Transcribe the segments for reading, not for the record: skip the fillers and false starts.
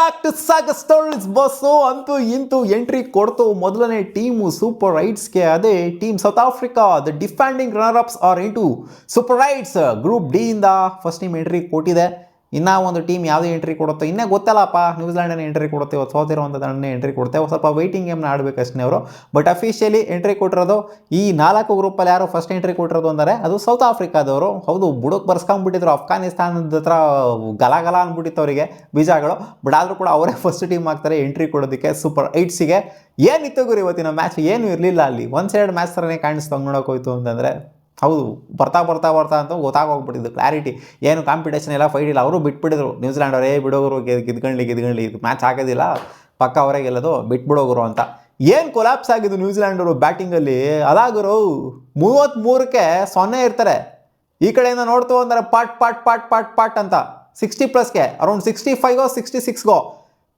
Back to ಸಾಗಸ್ಟೋಲ್ಸ್ bus ಅಂತೂ ಇಂತೂ entry ಕೊಡ್ತು ಮೊದಲನೇ ಟೀಮು ಸೂಪರ್ ರೈಟ್ಸ್ಗೆ. ಅದೇ team South Africa the defending runner ups are into super eights group D ಇಂದ ಫಸ್ಟ್ ಟೀಮ್ ಎಂಟ್ರಿ ಕೊಟ್ಟಿದೆ. ಇನ್ನೂ ಒಂದು ಟೀಮ್ ಯಾವುದೇ ಎಂಟ್ರಿ ಕೊಡುತ್ತೋ ಇನ್ನೇ ಗೊತ್ತಲ್ಲಪ್ಪ. ನ್ಯೂಜಿಲ್ಯಾಂಡನ್ನು ಎಂಟ್ರಿ ಕೊಡುತ್ತೆ, ಇವತ್ತು ಸೋತಿರುವಂಥದ್ದನ್ನೇ ಎಂಟ್ರಿ ಕೊಡುತ್ತೆ. ಸ್ವಲ್ಪ ವೆಯ್ಟಿಂಗ್ ಗೇಮ್ನ ಆಡಬೇಕು ಅಷ್ಟೇ ಅವರು. ಬಟ್ ಅಫಿಷಿಯಲಿ ಎಂಟ್ರಿ ಕೊಟ್ಟಿರೋದು ಈ 4 ಗ್ರೂಪಲ್ಲಿ ಯಾರು ಫಸ್ಟ್ ಎಂಟ್ರಿ ಕೊಟ್ಟಿರೋದು ಅಂದರೆ ಅದು ಸೌತ್ ಆಫ್ರಿಕಾದವರು. ಹೌದು, ಬುಡಕ್ಕೆ ಬರ್ಸ್ಕೊಂಡ್ಬಿಟ್ಟಿದ್ರು. ಅಫ್ಘಾನಿಸ್ತಾನದ ಹತ್ರ ಗಲ ಅಂದ್ಬಿಟ್ಟಿತ್ತು ಅವರಿಗೆ ಬೀಜಗಳು. ಬಟ್ ಆದರೂ ಕೂಡ ಅವರೇ ಫಸ್ಟ್ ಟೀಮ್ ಆಗ್ತಾರೆ ಎಂಟ್ರಿ ಕೊಡೋದಕ್ಕೆ ಸೂಪರ್ ಏಟ್ಸಿಗೆ. ಏನಿತ್ತು ಗುರು ಇವತ್ತಿನ ಮ್ಯಾಚ್? ಏನು ಇರಲಿಲ್ಲ ಅಲ್ಲಿ. ಒನ್ ಸೈಡ್ ಮ್ಯಾಚ್ ಥರನೇ ಕಾಣಿಸ್ತು ನೋಡೋಕೆ ಹೋಯ್ತು ಅಂತಂದರೆ. ಹೌದು, ಬರ್ತಾ ಅಂತ ಗೊತ್ತಾಗೋಗ್ಬಿಟ್ಟಿದ್ದು ಕ್ಲಾರಿಟಿ. ಏನು ಕಾಂಪಿಟೇಷನ್ ಇಲ್ಲ, ಫೈಟ್ ಇಲ್ಲ. ಅವರು ಬಿಟ್ಬಿಟ್ಟಿದ್ರು ನ್ಯೂಜಿಲ್ಯಾಂಡ್ ಅವರೇ, ಬಿಡೋರು ಗಿದ್ಗಣ್ಲಿ ಇದು ಮ್ಯಾಚ್ ಆಗೋದಿಲ್ಲ, ಪಕ್ಕ ಅವರೇ ಗೆಲ್ಲೋದು, ಬಿಟ್ಬಿಡೋಗುರು ಅಂತ. ಏನು ಕೊಲಾಪ್ಸ್ ಆಗಿದ್ದು ನ್ಯೂಜಿಲ್ಯಾಂಡ್ ಅವರು ಬ್ಯಾಟಿಂಗಲ್ಲಿ. ಅದಾಗರು 33ಕ್ಕೆ 0 ಇರ್ತಾರೆ. ಈ ಕಡೆಯಿಂದ ನೋಡ್ತು ಅಂದರೆ ಪಾಟ್ ಅಂತ 60+ಗೆ ಅರೌಂಡ್ 65ಗೋ 66ಗೋ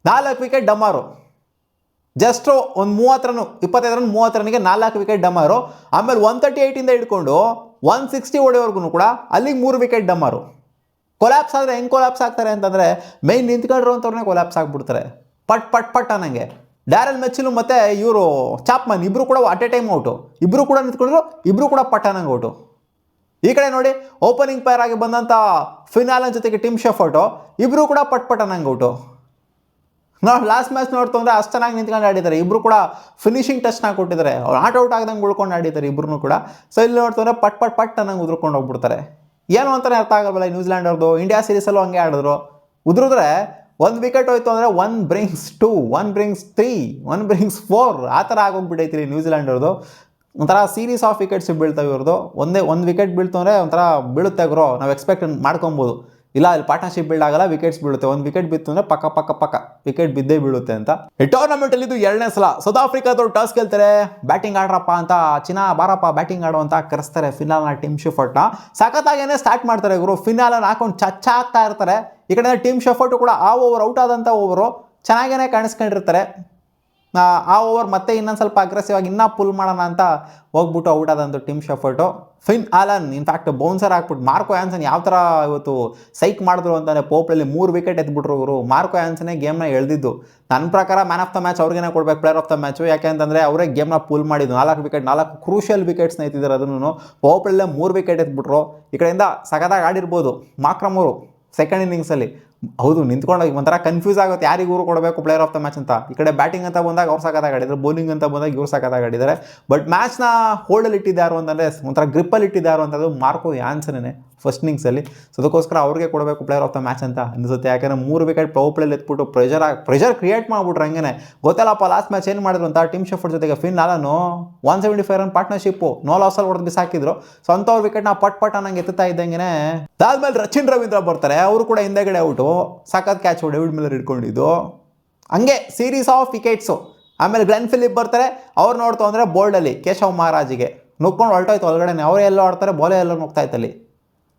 4 ವಿಕೆಟ್ ಡಮ್ಮಾರು. ಜಸ್ಟು ಒಂದು 25 ರನ್ 30 ರನ್ಗೆ 4 ವಿಕೆಟ್ ಡಮ್ಮಾರು. ಆಮೇಲೆ 138ಇಂದ ಹಿಡ್ಕೊಂಡು 160 ಹೊಡೆಯವರೆಗೂ ಕೂಡ ಅಲ್ಲಿಗೆ 3 ವಿಕೆಟ್ ಡಮ್ಮಾರು. ಕೊಲ್ಯಾಪ್ಸ್ ಆದರೆ ಹೆಂಗೆ ಕೊಲ್ಯಾಪ್ಸ್ ಆಗ್ತಾರೆ ಅಂತಂದರೆ ಮೈನ್ ನಿಂತ್ಕೊಂಡ್ರು ಅಂತವ್ರನ್ನೇ ಕೊಲ್ಯಾಪ್ಸ್ ಆಗಿಬಿಡ್ತಾರೆ. ಪಟ್ ಅನ್ನಂಗೆ. ಡ್ಯಾರೆಲ್ ಮೆಚಿಲು ಮತ್ತು ಇವರು ಚಾಪ್ಮನ್ ಇಬ್ಬರು ಕೂಡ ಅಟ್ ಎ ಟೈಮ್ ಔಟು. ಇಬ್ಬರು ಕೂಡ ನಿಂತ್ಕೊಂಡ್ರು, ಇಬ್ಬರು ಕೂಡ ಪಟ್ ಅನ್ನಂಗೆ ಔಟು. ಈ ಕಡೆ ನೋಡಿ, ಓಪನಿಂಗ್ ಪೇರ್ ಆಗಿ ಬಂದಂಥ ಫಿನಾಲನ್ ಜೊತೆಗೆ ಟಿಮ್ ಶೆಫರ್ಟು ಇಬ್ಬರು ಕೂಡ ಪಟ್ ಅನ್ನಂಗೆ ಔಟು. ನಾವು ಲಾಸ್ಟ್ ಮ್ಯಾಚ್ ನೋಡ್ತು ಅಂದರೆ ಅಷ್ಟು ಚೆನ್ನಾಗಿ ನಿಂತ್ಕೊಂಡು ಆಡಿದ್ದಾರೆ. ಇಬ್ಬರು ಕೂಡ ಫಿನಿಶಿಂಗ್ ಟಚ್ನ ಕೊಟ್ಟಿದ್ದಾರೆ. ಅವ್ರು ಔಟ್ ಆಗದಂಗೆ ಉಳ್ಕೊಂಡು ಆಡಿದ್ದಾರೆ ಇಬ್ಬರೂ ಕೂಡ. ಸೊ ಇಲ್ಲಿ ನೋಡ್ತು ಅಂದರೆ ಪಟ್ ಅನ್ನಂಗೆ ಉದ್ರಕೊಂಡು ಹೋಗ್ಬಿಡ್ತಾರೆ. ಏನು ಅಂತಲೇ ಅರ್ಥ ಆಗಲ್ಲ ನ್ಯೂಜಿಲ್ಯಾಂಡ್ ಅವ್ರದ್ದು. ಇಂಡಿಯಾ ಸೀರೀಸಲ್ಲೂ ಹಂಗೆ ಆಡಿದ್ರು. ಉದುರಿದ್ರೆ 1 ವಿಕೆಟ್ ಹೋಯ್ತು ಅಂದರೆ 1 brings 2, 1 brings 3, 1 brings 4 ಆ ಥರ ಆಗೋಗ್ಬಿಟ್ಟೈತಿ ನ್ಯೂಜಿಲ್ಯಾಂಡ್ ಅವ್ರದ್ದು. ಒಂಥರ ಸೀರೀಸ್ ಆಫ್ ವಿಕೆಟ್ಸ್ ಬೀಳ್ತಾವೆ ಇವ್ರದ್ದು. ಒಂದು ವಿಕೆಟ್ ಬೀಳ್ತು ಅಂದರೆ ಒಂಥರ ಬೀಳುತ್ತೆ ಗುರು, ನಾವು ಎಕ್ಸ್ಪೆಕ್ಟ್ ಮಾಡ್ಕೊಬೋದು. ಇಲ್ಲ, ಇಲ್ಲಿ ಪಾರ್ಟ್ನರ್ಶಿಪ್ ಬಿಲ್ಡ್ ಆಗಲ್ಲ, ವಿಕೆಟ್ಸ್ ಬೀಳುತ್ತೆ. 1 ವಿಕೆಟ್ ಬಿತ್ತು ಅಂದರೆ ಪಕ್ಕ ವಿಕೆಟ್ ಬಿದ್ದೇ ಬೀಳುತ್ತೆ ಅಂತ. ಈ ಟೂರ್ನಮೆಂಟಲ್ಲಿ ಇದು 2ನೇ ಸಲ ಸೌತ್ ಆಫ್ರಿಕಾದವ್ರು ಟಾಸ್ ಗೆಲ್ತಾರೆ. ಬ್ಯಾಟಿಂಗ್ ಆಡ್ರಪ್ಪ ಅಂತ, ಚಿನ್ನ ಬಾರಪ್ಪ ಬ್ಯಾಟಿಂಗ್ ಆಡೋ ಅಂತ ಕರೆಸ್ತಾರೆ ಫಿನಾಲ್ನ ಟಿಮ್ ಶೆಫರ್ಟ್ನ. ಸಖತ್ತಾಗೇನೆ ಸ್ಟಾರ್ಟ್ ಮಾಡ್ತಾರೆ ಗುರು. ಫಿನಾಲನ್ನು ಹಾಕೊಂಡು ಚಚ್ಚಾಗ್ತಾ ಇರ್ತಾರೆ. ಈ ಕಡೆ ಟಿಮ್ ಶೆಫರ್ಟು ಕೂಡ ಆ ಓವರ್ ಔಟ್ ಆದಂಥ ಓವರು ಚೆನ್ನಾಗೇ ಕಾಣಿಸ್ಕೊಂಡಿರ್ತಾರೆ. ಆ ಓವರ್ ಮತ್ತೆ ಇನ್ನೊಂದು ಸ್ವಲ್ಪ ಅಗ್ರೆಸಿವ್ ಆಗಿ ಇನ್ನೂ ಪುಲ್ ಮಾಡೋಣ ಅಂತ ಹೋಗ್ಬಿಟ್ಟು ಔಟ್ ಆದಂಥ Tim Seifert. Finn Allen in fact bouncer ಹಾಕ್ಬಿಟ್ಟು ಮಾರ್ಕೋ ಆ್ಯನ್ಸನ್ ಯಾವ ಥರ ಇವತ್ತು ಸೈಕ್ ಮಾಡಿದ್ರು ಅಂತಲೇ ಪೋಪ್ಲಲ್ಲಿ 3 ವಿಕೆಟ್ ಎತ್ಬಿಟ್ರು ಅವರು. ಮಾರ್ಕೋ ಆ್ಯನ್ಸನ್ನೇ ಗೇಮ್ನ ಎಳೆದಿದ್ದು. ನನ್ನ ಪ್ರಕಾರ ಮ್ಯಾನ್ ಆಫ್ ದ ಮ್ಯಾಚ್ ಅವ್ರಿಗೇನೆ ಕೊಡಬೇಕು, ಪ್ಲೇಯರ್ ಆಫ್ ದ ಮ್ಯಾಚು. ಯಾಕೆಂತಂದರೆ ಅವರೇ ಗೇಮ್ನ ಪುಲ್ ಮಾಡಿದ್ದು. 4 ವಿಕೆಟ್, 4 ಕ್ರೂಷಿಯಲ್ ವಿಕೆಟ್ಸ್ನ ಎತ್ತಿದ್ದಾರೆ. ಅದನ್ನು ಪೋಪ್ಲಲ್ಲೇ 3 ವಿಕೆಟ್ ಎತ್ಬಿಟ್ರು. ಈ ಕಡೆಯಿಂದ ಸಖತ್ತಾಗಿ ಆಡಿರ್ಬೋದು ಮಾಕ್ರಮ್ ಅವರು ಸೆಕೆಂಡ್ ಇನ್ನಿಂಗ್ಸಲ್ಲಿ. ಹೌದು, ನಿಂತ್ಕೊಂಡಾಗ ಒಂಥರ ಕನ್ಫ್ಯೂಸ್ ಆಗುತ್ತೆ ಯಾರಿಗೂ ಕೊಡಬೇಕು ಪ್ಲೇಯರ್ ಆಫ್ ದ ಮ್ಯಾಚ್ ಅಂತ. ಈ ಕಡೆ ಬ್ಯಾಟಿಂಗ್ ಅಂತ ಬಂದಾಗ ಅವ್ರು ಸಖತ್ತಾಗಿ ಆಡಿದ್ರು, ಬೌಲಿಂಗ್ ಅಂತ ಬಂದಾಗ ಇವ್ರು ಸಖತ್ತಾಗಿ ಆಡಿದ್ದಾರೆ. ಬಟ್ ಮ್ಯಾಚ್ನ ಹೋಲ್ಡಲ್ಲಿ ಇಟ್ಟಿದ್ದಾರು ಅಂತಂದರೆ, ಒಂಥರ ಗ್ರಿಪ್ಪಲ್ಲಿ ಇಟ್ಟಿದ್ದಾರು ಅಂತಂದು ಮಾರ್ಕೋ ಆ್ಯನ್ಸನ್ನೇ ಫಸ್ಟ್ ಇನ್ನಿಂಗ್ಸಲ್ಲಿ. ಸೊ ಅದಕ್ಕೋಸ್ಕರ ಅವ್ರಿಗೆ ಕೊಡಬೇಕು ಪ್ಲೇಯರ್ ಆಫ್ ದ ಮ್ಯಾಚ್ ಅಂತ ಅನಿಸುತ್ತೆ. ಯಾಕಂದರೆ 3 ವಿಕೆಟ್ ಪವರ್ಪ್ಲೇಲಿ ಎತ್ಬಿಟ್ಟು ಪ್ರೆಷರ್ ಕ್ರಿಯೇಟ್ ಮಾಡಿಬಿಟ್ರು. ಹಂಗೆ ಗೊತ್ತಲ್ಲಪ್ಪ ಲಾಸ್ಟ್ ಮ್ಯಾಚ್ ಏನು ಮಾಡಿದ್ರು ಅಂತ. ಟಿಮ್ ಶೆಫರ್ಟ್ ಜೊತೆಗೆ ಫಿನ್ ಆಲನ್ನು 175 ರನ್ ಪಾರ್ಟ್ನರ್ಶಿಪ್ಪು ನೋ ಲಾಸಲ್ಲಿ ಹೊಡೆದು ಬಿಸಾಕಿದ್ರು. ಸೊ ಅಂಥವ್ರ ವಿಕೆಟ್ನ ಪಟ್ ಅನ್ನಂಗೆ ಎತ್ತುತ್ತಾ ಇದ್ದಂಗೆ ಅದಾದ್ಮೇಲೆ ರಚಿನ್ ರವೀಂದ್ರ ಬರ್ತಾರೆ. ಅವರು ಕೂಡ ಹಿಂದೆಗಡೆ ಔಟು. ಸಖತ್ ಕ್ಯಾಚ್ ಡೇವಿಡ್ ಮಿಲ್ಲರ್ ಹಿಡ್ಕೊಂಡಿದ್ದು. ಹಂಗೆ ಸೀರೀಸ್ ಆಫ್ ವಿಕೆಟ್ಸು. ಆಮೇಲೆ ಗ್ಲೆನ್ ಫಿಲಿಪ್ ಬರ್ತಾರೆ. ಅವ್ರು ನೋಡ್ತು ಅಂದರೆ ಬೋಲ್ಡಲ್ಲಿ ಕೇಶವ್ ಮಹಾರಾಜಿಗೆ ನುಗ್ಕೊಂಡು ಹೊರಟೋಯ್ತು ಒಳಗಡೆ. ಅವರೇ ಎಲ್ಲೋ ಆಡ್ತಾರೆ, ಬೋಲೇ ಎಲ್ಲೋ ನುಗ್ತಾ ಇತ್ತಲ್ಲಿ.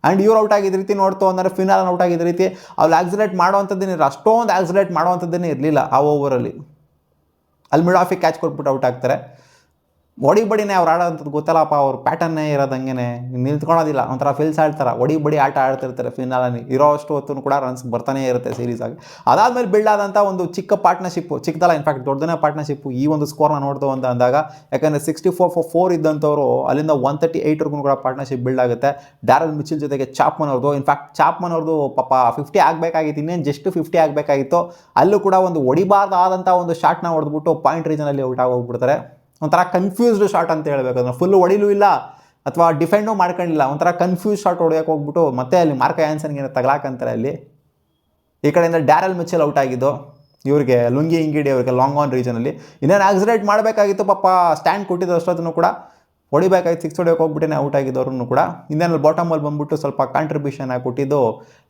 ಆ್ಯಂಡ್ ಇವ್ರು ಔಟ್ ಆಗಿದ್ದ ರೀತಿ ನೋಡ್ತು ಅಂದರೆ ಫಿನಾಲ್ ಔಟ್ ಆಗಿದ್ದ ರೀತಿ ಅವ್ರು ಆಕ್ಸಿಲೇಟ್ ಮಾಡುವಂಥದ್ದೇನಿಲ್ಲ, ಅಷ್ಟೊಂದು ಆಕ್ಸಿಲೇಟ್ ಮಾಡುವಂಥದ್ದೇನೇ ಇರಲಿಲ್ಲ ಆ ಓವರಲ್ಲಿ. ಅಲ್ಲಿ ಮಿಡ್ ಆಫಿಗೆ ಕ್ಯಾಚ್ ಕೊಟ್ಬಿಟ್ಟು ಔಟ್ ಆಗ್ತಾರೆ. ಬಡಿನೇ ಅವ್ರು ಆಡೋಂಥದ್ದು ಗೊತ್ತಲ್ಲಪ್ಪ. ಅವ್ರ ಪ್ಯಾಟರ್ನೇ ಇರೋದಂಗೆ ನಿಂತ್ಕೊಳ್ಳೋದಿಲ್ಲ. ಒಂಥರ ಫಿಲ್ಸ್ ಆಡ್ತಾರೆ, ಬಡಿ ಆಟ ಆಡ್ತಿರ್ತಾರೆ. ಫಿನಾಲಲ್ಲಿ ಇರೋ ಅಷ್ಟು ಹೊತ್ತು ಕೂಡ ರನ್ಸ್ ಬರ್ತಾನೆ ಇರುತ್ತೆ ಸೀರೀಸಾಗಿ. ಅದಾದಮೇಲೆ ಬಿಲ್ಡ್ ಆದಂಥ ಒಂದು ಚಿಕ್ಕ ಪಾರ್ಟ್ನರ್ಶಿಪ್ಪು, ಚಿಕ್ಕದಲ್ಲ ಇನ್ಫ್ಯಾಕ್ಟ್ ದೊಡ್ಡನೇ ಪಾರ್ಟ್ನರ್ಶಿಪ್ಪು ಈ ಒಂದು ಸ್ಕೋರ್ನ ನೋಡ್ತು ಅಂತ ಅಂದಾಗ. ಯಾಕಂದರೆ 64 ಇದ್ದಂಥವ್ರು ಅಲ್ಲಿಂದ 138 ಕೂಡ ಪಾರ್ಟ್ನರ್ಶಿಪ್ ಬಿಲ್ಡ್ ಆಗುತ್ತೆ. ಡ್ಯಾರೆಲ್ ಮಿಚಿಲ್ ಜೊತೆಗೆ ಚಾಪ್ಮನ್ ಅವ್ರದ್ದು. ಇನ್ಫ್ಯಾಕ್ಟ್ ಚಾಪ್ಮನ್ ಅವ್ರದ್ದು ಪಾಪ 50 ಆಗಬೇಕಾಗಿತ್ತು, ಇನ್ನೇನು ಜಸ್ಟ್ 50 ಆಗಬೇಕಾಗಿತ್ತು. ಅಲ್ಲೂ ಕೂಡ ಒಂದು ಹೊಡಿಬಾರ್ದಾದಂಥ ಒಂದು ಶಾಟ್ನ ಹೊಡೆದ್ಬಿಟ್ಟು ಪಾಯಿಂಟ್ ರೀಜನಲ್ಲಿ ಔಟ್ ಆಗೋಗ್ಬಿಡ್ತಾರೆ. ಒಂಥರ ಕನ್ಫ್ಯೂಸ್ಡ್ ಶಾಟ್ ಅಂತ ಹೇಳ್ಬೇಕು. ಅದನ್ನು ಫುಲ್ಲು ಹೊಡಿಲೂ ಇಲ್ಲ ಅಥವಾ ಡಿಫೆಂಡು ಮಾಡ್ಕೊಂಡಿಲ್ಲ. ಒಂಥರ ಕನ್ಫ್ಯೂಸ್ ಶಾಟ್ ಹೊಡೆಯೋಕೆ ಹೋಗ್ಬಿಟ್ಟು ಮತ್ತೆ ಅಲ್ಲಿ ಮಾರ್ಕೋ ಆ್ಯನ್ಸನ್ಗೆ ತಗಲಾಕಂತಾರೆ ಅಲ್ಲಿ. ಈ ಕಡೆಯಿಂದ ಡ್ಯಾರೆಲ್ ಮಿಚೆಲ್ ಔಟ್ ಆಗಿದ್ದು. ಇವ್ರಿಗೆ ಲುಂಗಿ ಇಂಗಿಡಿ ಅವ್ರಿಗೆ ಲಾಂಗ್ ಆನ್ ರೀಜನಲ್ಲಿ ಇನ್ನೇನು ಆಕ್ಸಿಲೇಟ್ ಮಾಡಬೇಕಾಗಿತ್ತು. ಪಾಪ ಸ್ಟ್ಯಾಂಡ್ ಕೊಟ್ಟಿದ್ದು ಅಷ್ಟೊತ್ತೂ ಕೂಡ ಹೊಡಿಬೇಕಾಗಿತ್ತು. 6 ಹೊಡೆಯೋಕೆ ಹೋಗ್ಬಿಟ್ಟೇ ಔಟ್ ಆಗಿದ್ದವ್ರನ್ನು ಕೂಡ. ಇನ್ನೇನಲ್ಲಿ ಬಾಟಮಲ್ಲಿ ಬಂದ್ಬಿಟ್ಟು ಸ್ವಲ್ಪ ಕಾಂಟ್ರಿಬ್ಯೂಷನ್ ಆಗಿ ಕೊಟ್ಟಿದ್ದು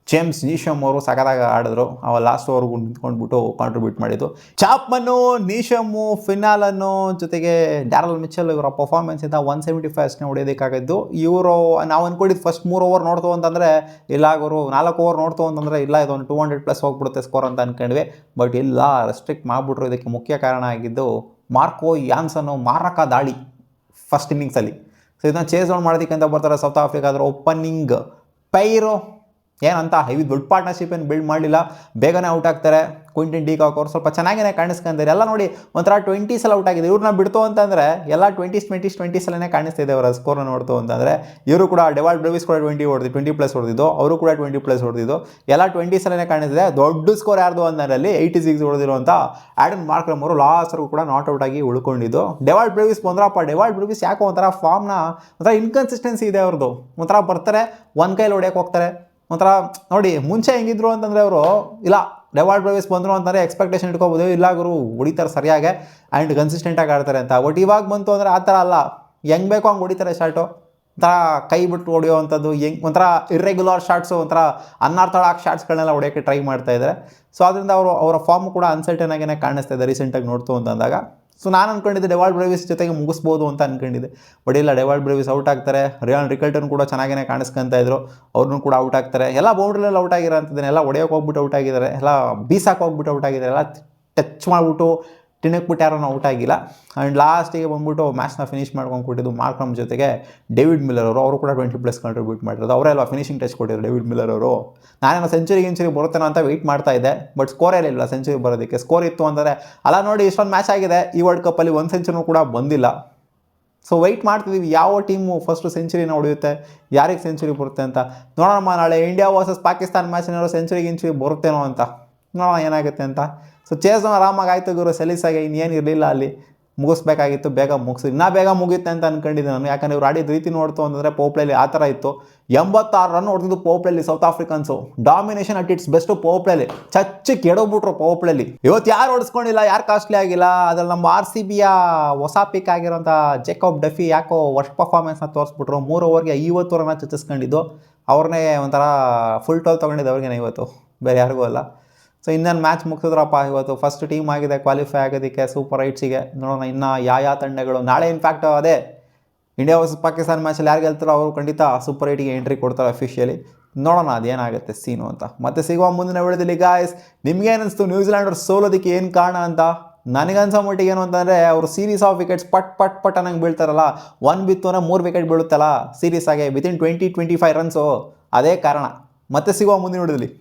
ಜೇಮ್ಸ್ ನೀಶಮ್ ಅವರು ಸಖತ್ತಾಗಿ ಆಡಿದ್ರು. ಅವ ಲಾಸ್ಟ್ ಓವರ್ಗೂ ನಿಂತ್ಕೊಂಡ್ಬಿಟ್ಟು ಕಾಂಟ್ರಿಬ್ಯೂಟ್ ಮಾಡಿದ್ದು. ಚಾಪ್ಮನ್ನು, ನೀಶಮ್ಮು, ಫಿನಾಲನ್ನು ಜೊತೆಗೆ ಡ್ಯಾರೆಲ್ ಮಿಚೆಲ್ ಇವರ ಪರ್ಫಾರ್ಮೆನ್ಸಿಂದ 175 ಅಷ್ಟೇ ಹೊಡೆಯೋದಕ್ಕಾಗಿದ್ದು. ಇವರು ನಾವು ಅಂದ್ಕೊಂಡಿದ್ದು ಫಸ್ಟ್ 3 ಓವರ್ ನೋಡ್ತು ಅಂತಂದರೆ ಇಲ್ಲ ಅವರು 4 ಓವರ್ ನೋಡ್ತು ಅಂತಂದರೆ ಇಲ್ಲ ಇದೊಂದು 200+ ಹೋಗ್ಬಿಡುತ್ತೆ ಸ್ಕೋರ್ ಅಂತ ಅಂದ್ಕೊಂಡ್ವಿ. ಬಟ್ ಇಲ್ಲ, ರೆಸ್ಟ್ರಿಕ್ಟ್ ಮಾಡಿಬಿಟ್ರು. ಇದಕ್ಕೆ ಮುಖ್ಯ ಕಾರಣ ಆಗಿದ್ದು ಮಾರ್ಕೋ ಆ್ಯನ್ಸನ್ನು ಮಾರಕ ದಾಳಿ ಫಸ್ಟ್ ಇನ್ನಿಂಗ್ಸಲ್ಲಿ. ಸೊ ಇದನ್ನು ಚೇಸ್ ಔಟ್ ಮಾಡೋದಕ್ಕಂತ ಬರ್ತಾರೆ ಸೌತ್ ಆಫ್ರಿಕಾದ್ರ ಓಪನಿಂಗ್ ಪೈರು. ಏನಂತ ಹೆವಿ ದೊಡ್ಡ ಪಾರ್ಟ್ನರ್ಶಿಪ್ ಏನು ಬಿಲ್ಡ್ ಮಾಡಲಿಲ್ಲ, ಬೇಗನೆ ಔಟ್ ಆಗ್ತಾರೆ. ಕ್ವಿಂಟನ್ ಡಿಕಾಕ್ ಅವರು ಸ್ವಲ್ಪ ಚೆನ್ನಾಗೇ ಕಾಣಿಸ್ಕೊಂತಾರೆ. ಎಲ್ಲ ನೋಡಿ ಒಂಥರ 20s ಔಟ್ ಆಗಿದೆ. ಇವ್ರನ್ನ ಬಿಡ್ತು ಅಂತಂದರೆ ಎಲ್ಲ 20s ಕಾಣಿಸ್ತಿದೆ ಅವರ ಸ್ಕೋರ್ನ ನೋಡ್ತು ಅಂತಂದರೆ. ಇವರು ಕೂಡ ಡೆವಾಲ್ಡ್ ಬ್ರೇವಿಸ್ ಕೂಡ 20+ ಹೊಡೆದಿದ್ದು, ಅವರು ಕೂಡ 20+ ಹೊಡೆದಿದ್ದು, ಎಲ್ಲ 20s ಕಾಣಿಸ್ತಿದೆ. ದೊಡ್ಡ ಸ್ಕೋರ್ ಯಾರ್ದು ಅಂದರೆ ಅಲ್ಲಿ 86 ಹೊಡೆದಿರುವಂಥ ಆ್ಯಡನ್ ಮಾರ್ಕ್ರಮ್ ಅವರು ಲಾಸ್ಟ್ವರೆಗೂ ಕೂಡ ನಾಟ್ ಔಟ್ ಆಗಿ ಉಳ್ಕೊಂಡಿದ್ದು. ಡೆವಾಲ್ಡ್ ಬ್ರೇವಿಸ್ ಬಂದ್ರಪ್ಪ, ಡೆವಾಲ್ಡ್ ಬ್ರೇವಿಸ್ ಯಾಕೋ ಒಂಥರ ಫಾರ್ಮ್ನ ಒಂಥರ ಇನ್ಕನ್ಸಿಸ್ಟೆನ್ಸಿ ಇದೆ ಅವ್ರದ್ದು. ಒಂಥರ ಬರ್ತಾರೆ, ಒಂದು ಕೈಲಿ ಹೊಡೆಯೋಕೆ ಹೋಗ್ತಾರೆ. ಒಂಥರ ನೋಡಿ ಮುಂಚೆ ಹೆಂಗಿದ್ರು ಅಂತಂದರೆ ಅವರು, ಇಲ್ಲ ಡೆವಾಲ್ಡ್ ಬ್ರೇವಿಸ್ ಬಂದರು ಅಂತಂದರೆ ಎಕ್ಸ್ಪೆಕ್ಟೇಷನ್ ಇಟ್ಕೋಬೋದು, ಇಲ್ಲ ಗುರು ಹೊಡಿತಾರೆ ಸರಿಯಾಗಿ ಆ್ಯಂಡ್ ಕನ್ಸಿಸ್ಟೆಂಟಾಗಿ ಆಡ್ತಾರೆ ಅಂತ. ಬಟ್ ಇವಾಗ ಬಂತು ಅಂದರೆ ಆ ಥರ ಅಲ್ಲ, ಹೆಂಗೆ ಬೇಕೋ ಹಂಗೆ ಹೊಡಿತಾರೆ ಶಾರ್ಟು. ಒಂಥರ ಕೈ ಬಿಟ್ಟು ಹೊಡೆಯೋ ಅಂಥದ್ದು, ಒಂಥರ ಇರ್ರೆಗ್ಯುಲರ್ ಶಾರ್ಟ್ಸು, ಒಂಥರ ಅನ್ನಾರ್ಥಡಾಕ್ಸ್ ಶಾರ್ಟ್ಸ್ಗಳನ್ನೆಲ್ಲ ಹೊಡೆಯೋಕ್ಕೆ ಟ್ರೈ ಮಾಡ್ತಾ ಇದ್ದಾರೆ. ಸೊ ಅದರಿಂದ ಅವರ ಫಾರ್ಮ್ ಕೂಡ ಅನ್ಸರ್ಟನ್ ಆಗೇ ಕಾಣಿಸ್ತಾ ಇದೆ ರೀಸೆಂಟಾಗಿ ನೋಡ್ತು ಅಂತಂದಾಗ. ಸೊ ನಾನು ಅಂದ್ಕೊಂಡಿದ್ದೆ ಡೆವಾಲ್ಡ್ ಬ್ರೇವಿಸ್ ಜೊತೆಗೆ ಮುಗಿಸ್ಬೋದು ಅಂತ ಅಂದ್ಕೊಂಡಿದ್ದೆ. ಬಟ್ ಇಲ್ಲ, ಡೆವಾಲ್ಡ್ ಬ್ರೇವಿಸ್ ಔಟ್ ಆಗ್ತಾರೆ. ರಿಯಾನ್ ರಿಕಲ್ಟನ್ ಕೂಡ ಚೆನ್ನಾಗೇ ಕಾಣಿಸ್ಕೊಂತ ಇದ್ರು, ಅವ್ರನ್ನೂ ಕೂಡ ಔಟ್ ಆಗ್ತಾರೆ. ಎಲ್ಲ ಬೌಂಡ್ರಿಯಲ್ಲಿ ಔಟ್ ಆಗಿರೋಂಥದ್ದನ್ನ ಎಲ್ಲ ಹೊಡೆಯೋಕೆ ಹೋಗ್ಬಿಟ್ಟು ಔಟ್ ಆಗಿದ್ದಾರೆ, ಎಲ್ಲ ಬೀಸಾಕೆ ಹೋಗ್ಬಿಟ್ಟು ಔಟ್ ಆಗಿದ್ದಾರೆ, ಎಲ್ಲ ಟಚ್ ಮಾಡಿಬಿಟ್ಟು ತಿನ್ನಕ್ಬಿಟ್ಟು ಯಾರೂ ಔಟ್ ಆಗಿಲ್ಲ. ಆ್ಯಂಡ್ ಲಾಸ್ಟಿಗೆ ಬಂದ್ಬಿಟ್ಟು ಮ್ಯಾಚ್ನ ಫಿನಿಷ್ ಮಾಡ್ಕೊಂಡು ಕೊಟ್ಟಿದ್ದು ಮಾರ್ಕ್ರಮ್ ಜೊತೆಗೆ ಡೇವಿಡ್ ಮಿಲ್ಲರ್ ಅವರು ಕೂಡ 20+ ಕಾಂಟ್ರಿಬ್ಯೂಟ್ ಮಾಡಿರೋದು. ಅವರೆಲ್ಲ ಫಿನಿಶಿಂಗ್ ಟಚ್ ಕೊಟ್ಟಿದ್ರು ಡೇವಿಡ್ ಮಿಲ್ಲರ್ ಅವರು. ನಾನೇನೋ ಸೆಂಚುರಿ ಬರುತ್ತೇನೋ ಅಂತ ವೆಯ್ಟ್ ಮಾಡ್ತಾ ಇದ್ದೆ, ಬಟ್ ಸ್ಕೋರ್ ಏನಿಲ್ಲ ಸೆಂಚುರಿ ಬರೋದಕ್ಕೆ. ಸ್ಕೋರ್ ಇತ್ತು ಅಂದರೆ ಅಲ್ಲ ನೋಡಿ, ಇಷ್ಟೊಂದು ಮ್ಯಾಚ್ ಆಗಿದೆ ಈ ವರ್ಲ್ಡ್ ಕಪ್ಪಲ್ಲಿ, ಒಂದು ಸೆಂಚುರಿನೂ ಕೂಡ ಬಂದಿಲ್ಲ. ಸೊ ವೆಯ್ಟ್ ಮಾಡ್ತಿದ್ದೀವಿ ಯಾವ ಟೀಮು ಫಸ್ಟು ಸೆಂಚುರಿನ ಹೊಡೆಯುತ್ತೆ, ಯಾರಿಗೆ ಸೆಂಚುರಿ ಬರುತ್ತೆ ಅಂತ ನೋಡೋಣ. ನಾಳೆ ಇಂಡಿಯಾ ವರ್ಸಸ್ ಪಾಕಿಸ್ತಾನ ಮ್ಯಾಚಿನಾದ್ರು ಸೆಂಚುರಿ ಬರುತ್ತೇನೋ ಅಂತ ನೋಡೋಣ ಏನಾಗುತ್ತೆ ಅಂತ. ಸೊ ಚೇಸ್ ಆರಾಮಾಗಿ ಆಯಿತು ಗುರು, ಸಲೀಸಾಗೆ ಇನ್ನೇನು ಇರಲಿಲ್ಲ, ಅಲ್ಲಿ ಮುಗಿಸ್ಬೇಕಾಗಿತ್ತು, ಬೇಗ ಮುಗಿಸಿ ಇನ್ನೂ ಬೇಗ ಮುಗಿಯುತ್ತೆ ಅಂತ ಅಂದ್ಕೊಂಡಿದ್ದೆ ನಾನು. ಯಾಕಂದರೆ ಇವ್ರು ಆಡಿದ ರೀತಿ ನೋಡ್ತು ಅಂತಂದರೆ ಪೋಪ್ಲೇಲಿ ಆ ಥರ ಇತ್ತು. 86 ರನ್ ಹೊಡೆದಿದ್ದು ಪೋಪ್ಲೇಲಿ South Africans, domination at its best ಪೋಪ್ಲೇಲಿ, ಚಚ್ಚಿ ಕೆಡೋಗ್ಬಿಟ್ರು ಪೋಪ್ಲೇಲಿ. ಇವತ್ತು ಯಾರು ಹೊಡೆಸ್ಕೊಂಡಿಲ್ಲ, ಯಾರು ಕಾಸ್ಟ್ಲಿ ಆಗಿಲ್ಲ. ಅದ್ರಲ್ಲಿ ನಮ್ಮ RCBಯ ಹೊಸ ಪಿಕ್ ಆಗಿರೋಂಥ ಜೇಕಬ್ ಡಫಿ ಯಾಕೋ ವರ್ಸ್ಟ್ ಪರ್ಫಾರ್ಮೆನ್ಸ್ನ ತೋರಿಸ್ಬಿಟ್ರು. 3 ಓವರ್ಗೆ 50 ರನ್ನ ಚಚ್ಚಿಸ್ಕೊಂಡಿದ್ದು, ಅವ್ರನ್ನೇ ಒಂಥರ ಫುಲ್ ಟೋಲ್ ತೊಗೊಂಡಿದ್ದು ಅವ್ರಿಗೇನೆ ಇವತ್ತು, ಬೇರೆ ಯಾರಿಗೂ ಅಲ್ಲ. ಸೊ ಇನ್ನೊಂದು ಮ್ಯಾಚ್ ಮುಗಿಸಿದ್ರಪ್ಪ ಇವತ್ತು. ಫಸ್ಟ್ ಟೀಮ್ ಆಗಿದೆ ಕ್ವಾಲಿಫೈ ಆಗೋದಕ್ಕೆ ಸೂಪರ್ 8ಸ್ಗೆ. ನೋಡೋಣ ಇನ್ನು ಯಾವ ತಂಡಗಳು ನಾಳೆ. ಇನ್ಫ್ಯಾಕ್ಟ್ ಅದೇ ಇಂಡಿಯಾ ವರ್ಸಸ್ ಪಾಕಿಸ್ತಾನ ಮ್ಯಾಚಲ್ಲಿ ಯಾರು ಗೆಲ್ತಾರೋ ಅವರು ಖಂಡಿತ ಸೂಪರ್ 8ಗೆ ಎಂಟ್ರಿ ಕೊಡ್ತಾರೆ ಅಫಿಷಿಯಲಿ. ನೋಡೋಣ ಅದೇನಾಗುತ್ತೆ ಸೀನು ಅಂತ. ಮತ್ತೆ ಸಿಗುವ ಮುಂದಿನ ವಿಡಿಯೋದಲ್ಲಿ ಗಾಯ್ಸ್, ನಿಮ್ಗೇನಿಸ್ತು ನ್ಯೂಜಿಲ್ಯಾಂಡ್ ಅವ್ರು ಸೋಲೋದಕ್ಕೆ ಏನು ಕಾರಣ ಅಂತ? ನನಗನ್ಸೋ ಮಟ್ಟಿಗೆ ಏನು ಅಂತಂದರೆ ಅವರು ಸೀರೀಸ್ ಆಫ್ ವಿಕೆಟ್ಸ್ ಪಟ್ ಅನ್ನಂಗೆ ಬೀಳ್ತಾರಲ್ಲ, 1 ಬಿತ್ತು ಅಂದರೆ 3 ವಿಕೆಟ್ ಬೀಳುತ್ತಲ್ಲ ಸೀರೀಸ್ ಆಗಿ ವಿತಿನ್ 20-25 ರನ್ಸು, ಅದೇ ಕಾರಣ. ಮತ್ತೆ ಸಿಗುವ ಮುಂದಿನ ವಿಡಿಯೋದಲ್ಲಿ.